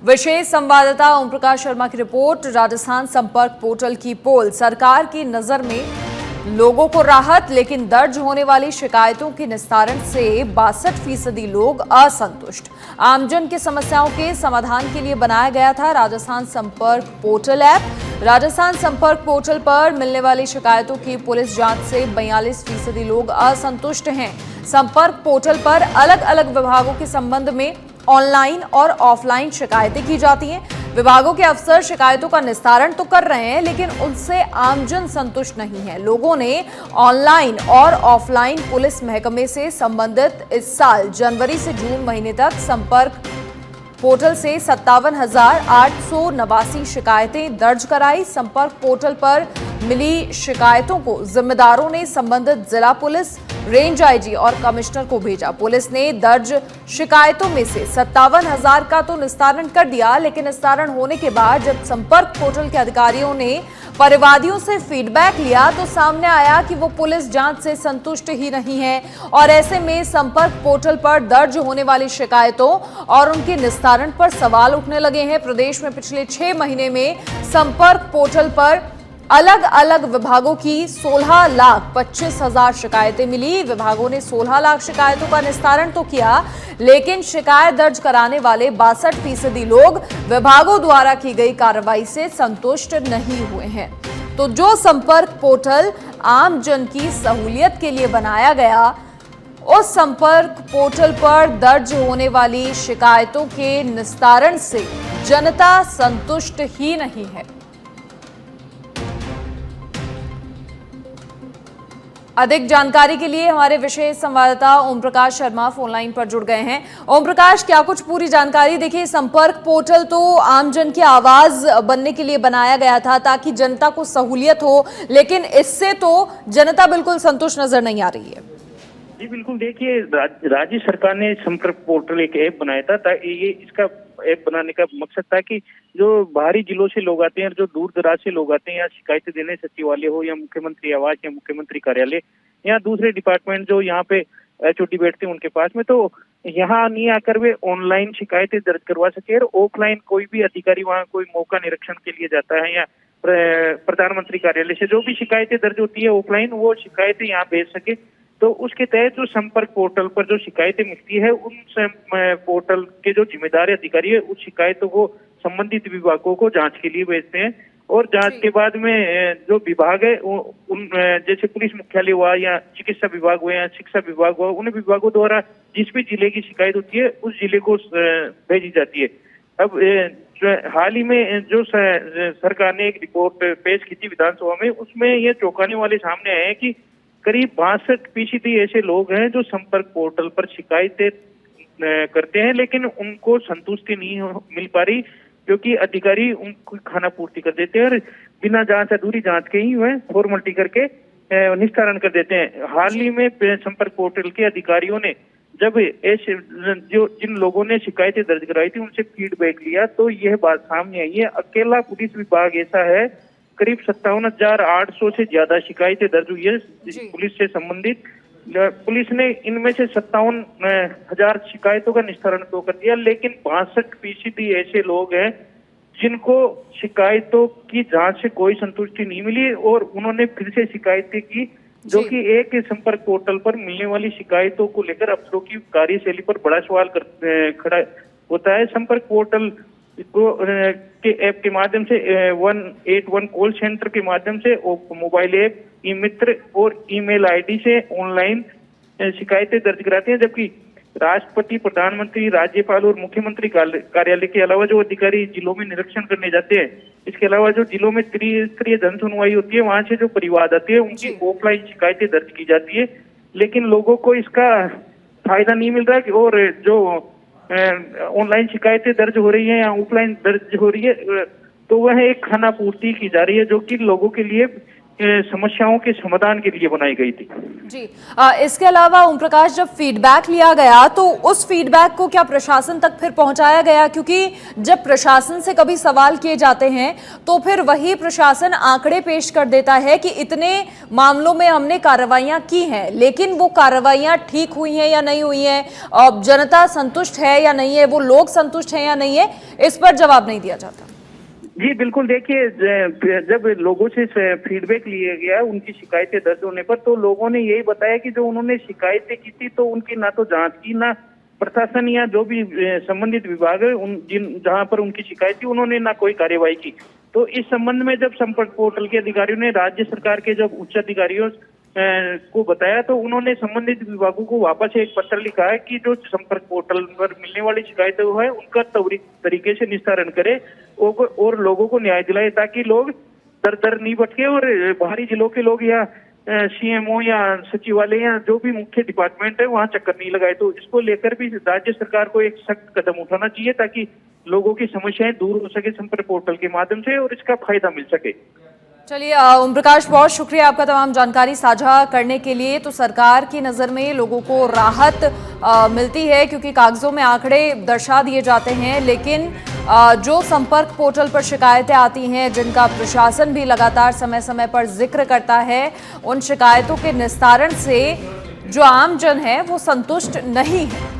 विशेष संवाददाता ओम प्रकाश शर्मा की रिपोर्ट। राजस्थान संपर्क पोर्टल की पोल सरकार की नजर में लोगों को राहत, लेकिन दर्ज होने वाली शिकायतों के निस्तारण से 62% लोग असंतुष्ट। आमजन की समस्याओं के समाधान के लिए बनाया गया था राजस्थान संपर्क पोर्टल ऐप। राजस्थान संपर्क पोर्टल पर मिलने वाली शिकायतों की पुलिस जांच से 42% लोग असंतुष्ट हैं। संपर्क पोर्टल पर अलग अलग विभागों के संबंध में ऑनलाइन और ऑफलाइन शिकायतें की जाती हैं। विभागों के अफसर शिकायतों का निस्तारण तो कर रहे हैं, लेकिन उनसे आमजन संतुष्ट नहीं है। लोगों ने ऑनलाइन और ऑफलाइन पुलिस महकमे से संबंधित इस साल जनवरी से जून महीने तक संपर्क पोर्टल से 57,889 शिकायतें दर्ज कराई। संपर्क पोर्टल पर मिली शिकायतों को जिम्मेदारों ने संबंधित जिला पुलिस, रेंज आईजी और कमिश्नर को भेजा। पुलिस ने दर्ज शिकायतों में से 57,000 का तो निस्तारण कर दिया, लेकिन निस्तारण होने के बाद जब संपर्क पोर्टल के अधिकारियों ने परिवादियों से फीडबैक लिया तो सामने आया कि वो पुलिस जांच से संतुष्ट ही नहीं है और ऐसे में संपर्क पोर्टल पर दर्ज होने वाली शिकायतों और उनके निस्तारण पर सवाल उठने लगे हैं। प्रदेश में पिछले 6 महीने में संपर्क पोर्टल पर अलग अलग विभागों की 16,25,000 शिकायतें मिली। विभागों ने 16 लाख शिकायतों का निस्तारण तो किया, लेकिन शिकायत दर्ज कराने वाले 62% लोग विभागों द्वारा की गई कार्रवाई से संतुष्ट नहीं हुए हैं। तो जो संपर्क पोर्टल आम जन की सहूलियत के लिए बनाया गया, उस संपर्क पोर्टल पर दर्ज होने वाली शिकायतों के निस्तारण से जनता संतुष्ट ही नहीं है। अधिक जानकारी के लिए हमारे विशेष संवाददाता ओम प्रकाश शर्मा फोन लाइन पर जुड़ गए हैं। ओम प्रकाश, क्या कुछ पूरी जानकारी? देखिए, संपर्क पोर्टल तो आमजन की आवाज बनने के लिए बनाया गया था ताकि जनता को सहूलियत हो, लेकिन इससे तो जनता बिल्कुल संतुष्ट नजर नहीं आ रही है। जी बिल्कुल, देखिए राज्य सरकार ने संपर्क पोर्टल एक ऐप बनाया था। ये इसका ऐप बनाने का मकसद था कि जो बाहरी जिलों से लोग आते हैं, जो दूर दराज से लोग आते हैं, या शिकायतें देने सचिवालय हो या मुख्यमंत्री आवास या मुख्यमंत्री कार्यालय या दूसरे डिपार्टमेंट जो यहाँ पे एचओडी बैठते हैं उनके पास में, तो यहाँ नहीं आकर वे ऑनलाइन शिकायतें दर्ज करवा सके। और ऑफलाइन कोई भी अधिकारी वहाँ कोई मौका निरीक्षण के लिए जाता है या प्रधानमंत्री कार्यालय से जो भी शिकायतें दर्ज होती है ऑफलाइन, वो शिकायतें यहाँ भेज सके। तो उसके तहत जो संपर्क पोर्टल पर जो शिकायतें मिलती है, उन पोर्टल के जो जिम्मेदार अधिकारी है उस शिकायतों को संबंधित विभागों को जांच के लिए भेजते हैं। और जांच के बाद में जो विभाग है उन जैसे पुलिस मुख्यालय हुआ या चिकित्सा विभाग हुआ या शिक्षा विभाग हुआ, उन विभागों द्वारा जिस भी जिले की शिकायत होती है उस जिले को भेजी जाती है। अब हाल ही में जो सरकार ने एक रिपोर्ट पेश की थी विधानसभा में, उसमें ये चौंकाने वाले सामने आए हैं कि करीब 62% ऐसे लोग हैं जो संपर्क पोर्टल पर शिकायतें करते हैं, लेकिन उनको संतुष्टि नहीं मिल पा रही, क्योंकि अधिकारी उनको खाना पूर्ति कर देते हैं और बिना जांच, अधूरी जांच के ही वह फॉर्मेलिटी करके निस्तारण कर देते हैं। हाल ही में संपर्क पोर्टल के अधिकारियों ने जब ऐसे जो जिन लोगों ने शिकायतें दर्ज कराई थी उनसे फीडबैक लिया, तो यह बात सामने आई है। अकेला पुलिस विभाग ऐसा है, करीब 57,800 से ज्यादा शिकायतें दर्ज हुई है पुलिस से संबंधित। पुलिस ने इनमें से 57,000 शिकायतों का निस्तारण तो कर दिया, लेकिन 62% ऐसे लोग हैं जिनको शिकायतों की जांच से कोई संतुष्टि नहीं मिली और उन्होंने फिर से शिकायतें की, जो कि एक संपर्क पोर्टल पर मिलने वाली शिकायतों को लेकर अफसरों की कार्यशैली पर बड़ा सवाल खड़ा होता है। संपर्क पोर्टल को के ऐप के माध्यम से 181 कॉल सेंटर के माध्यम से मोबाइल ऐप, ई मित्र और ईमेल आईडी से ऑनलाइन शिकायतें दर्ज कराते हैं, जबकि राष्ट्रपति, प्रधानमंत्री, राज्यपाल और मुख्यमंत्री कार्यालय के अलावा जो अधिकारी जिलों में निरीक्षण करने जाते हैं, इसके अलावा जो जिलों में त्रिस्तरीय जन सुनवाई होती है, वहां से जो परिवाद आते हैं उनकी ऑफलाइन शिकायतें दर्ज की जाती है, लेकिन लोगों को इसका फायदा नहीं मिल रहा है। और जो ऑनलाइन शिकायतें दर्ज हो रही है या ऑफलाइन दर्ज हो रही है, तो वह एक खाना पूर्ति की जा रही है, जो कि लोगों के लिए समस्याओं के समाधान के लिए बनाई गई थी। जी। इसके अलावा ओम प्रकाश, जब फीडबैक लिया गया तो उस फीडबैक को क्या प्रशासन तक फिर पहुंचाया गया? क्योंकि जब प्रशासन से कभी सवाल किए जाते हैं तो फिर वही प्रशासन आंकड़े पेश कर देता है कि इतने मामलों में हमने कार्रवाइयां की हैं, लेकिन वो कार्रवाइयां ठीक हुई हैं या नहीं हुई हैं, जनता संतुष्ट है या नहीं है, वो लोग संतुष्ट हैं या नहीं है, इस पर जवाब नहीं दिया जाता। जी बिल्कुल, देखिए जब लोगों से फीडबैक लिया गया उनकी शिकायतें दर्ज होने पर, तो लोगों ने यही बताया कि जो उन्होंने शिकायतें की थी तो उनकी ना तो जांच की, ना प्रशासन या जो भी संबंधित विभाग है जहां पर उनकी शिकायत थी उन्होंने ना कोई कार्यवाही की। तो इस संबंध में जब संपर्क पोर्टल के अधिकारियों ने राज्य सरकार के जब उच्च अधिकारियों को बताया तो उन्होंने संबंधित विभागों को वापस एक पत्र लिखा है कि जो संपर्क पोर्टल पर मिलने वाली शिकायतें है उनका त्वरित तरीके से निस्तारण करे और लोगों को न्याय दिलाए, ताकि लोग दर दर नहीं भटके और बाहरी जिलों के लोग या सीएमओ या सचिवालय या जो भी मुख्य डिपार्टमेंट है वहां चक्कर नहीं लगाए। तो इसको लेकर भी राज्य सरकार को एक सख्त कदम उठाना चाहिए ताकि लोगों की समस्याएं दूर हो सके संपर्क पोर्टल के माध्यम से और इसका फायदा मिल सके। चलिए ओम प्रकाश, बहुत शुक्रिया आपका तमाम जानकारी साझा करने के लिए। तो सरकार की नज़र में लोगों को राहत मिलती है क्योंकि कागजों में आंकड़े दर्शा दिए जाते हैं, लेकिन जो संपर्क पोर्टल पर शिकायतें आती हैं जिनका प्रशासन भी लगातार समय समय पर जिक्र करता है, उन शिकायतों के निस्तारण से जो आम जन है वो संतुष्ट नहीं है।